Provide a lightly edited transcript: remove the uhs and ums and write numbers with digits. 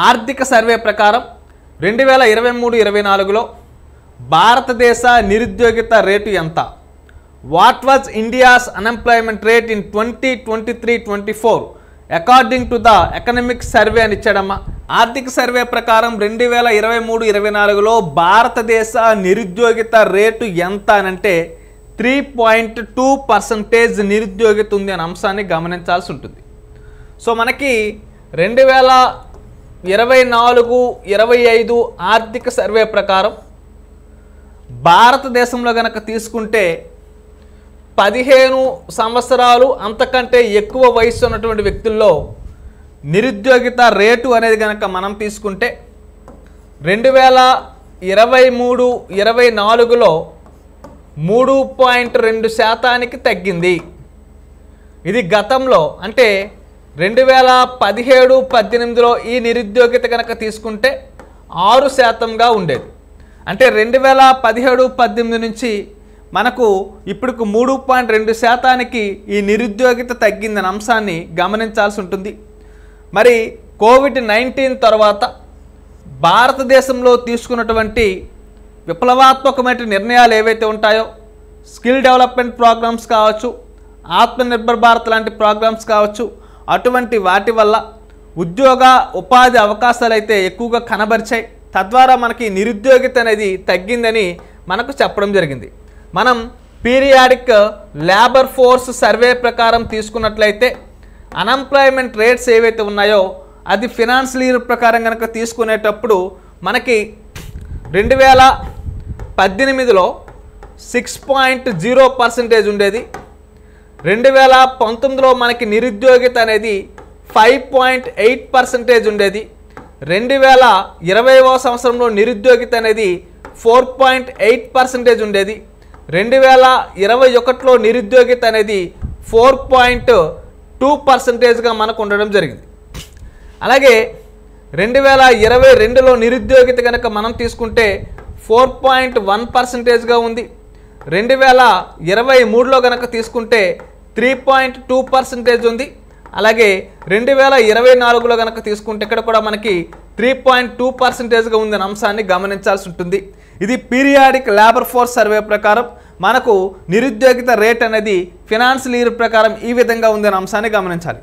ఆర్థిక సర్వే ప్రకారం 2023-24లో భారతదేశ నిరుద్యోగిత రేటు ఎంత? What was India's unemployment rate in 2023-24 according to the economic survey అని ఇచ్చాడమ్మా. ఆర్థిక సర్వే ప్రకారం 2023-24లో భారతదేశ నిరుద్యోగిత రేటు ఎంత అనంటే 3.2% నిరుద్యోగిత ఉంది అనే అంశాన్ని గమనించాల్సి ఉంటుంది. సో మనకి 2024-25 ఆర్థిక సర్వే ప్రకారం భారతదేశంలో గనక తీసుకుంటే 15 సంవత్సరాలు అంతకంటే ఎక్కువ వయసు ఉన్నటువంటి వ్యక్తుల్లో నిరుద్యోగిత రేటు అనేది గనక మనం తీసుకుంటే 2023-24లో 3.2% తగ్గింది. ఇది గతంలో అంటే 2017-18లో ఈ నిరుద్యోగిత కనుక తీసుకుంటే 6%గా ఉండేది. అంటే 2017-18 నుంచి మనకు ఇప్పుడు 3.2% ఈ నిరుద్యోగిత తగ్గిందనే అంశాన్ని గమనించాల్సి ఉంటుంది. మరి కోవిడ్-19 తర్వాత భారతదేశంలో తీసుకున్నటువంటి విప్లవాత్మకమైన నిర్ణయాలు ఏవైతే ఉంటాయో, స్కిల్ డెవలప్మెంట్ ప్రోగ్రామ్స్ కావచ్చు, ఆత్మనిర్భర్ భారత్ లాంటి ప్రోగ్రామ్స్ కావచ్చు, అటువంటి వాటి వల్ల ఉద్యోగ ఉపాధి అవకాశాలు అయితే ఎక్కువగా కనబరిచాయి. తద్వారా మనకి నిరుద్యోగిత అనేది తగ్గిందని మనకు చెప్పడం జరిగింది. మనం పీరియాడిక్ లేబర్ ఫోర్స్ సర్వే ప్రకారం తీసుకున్నట్లయితే అన్ఎంప్లాయ్మెంట్ రేట్స్ ఏవైతే ఉన్నాయో అది ఫినాన్షియల్ ఇయర్ ప్రకారం కనుక తీసుకునేటప్పుడు మనకి 2018లో 6.0% ఉండేది. 2019లో మనకి నిరుద్యోగిత అనేది 5.8% ఉండేది. 2020వ సంవత్సరంలో నిరుద్యోగిత అనేది 4.8% ఉండేది. 2021లో నిరుద్యోగిత అనేది 4.2%గా మనకు ఉండడం జరిగింది. అలాగే 2022లో నిరుద్యోగిత కనుక మనం తీసుకుంటే 4.1%గా ఉంది. 2023లో కనుక తీసుకుంటే 3.2% ఉంది. అలాగే 2024లో కనుక తీసుకుంటే ఇక్కడ కూడా మనకి 3.2%గా ఉందనే అంశాన్ని గమనించాల్సి ఉంటుంది. ఇది పీరియాడిక్ లేబర్ ఫోర్స్ సర్వే ప్రకారం మనకు నిరుద్యోగిత రేట్ అనేది ఫినాన్షియల్ ఇయర్ ప్రకారం ఈ విధంగా ఉందనే అంశాన్ని గమనించాలి.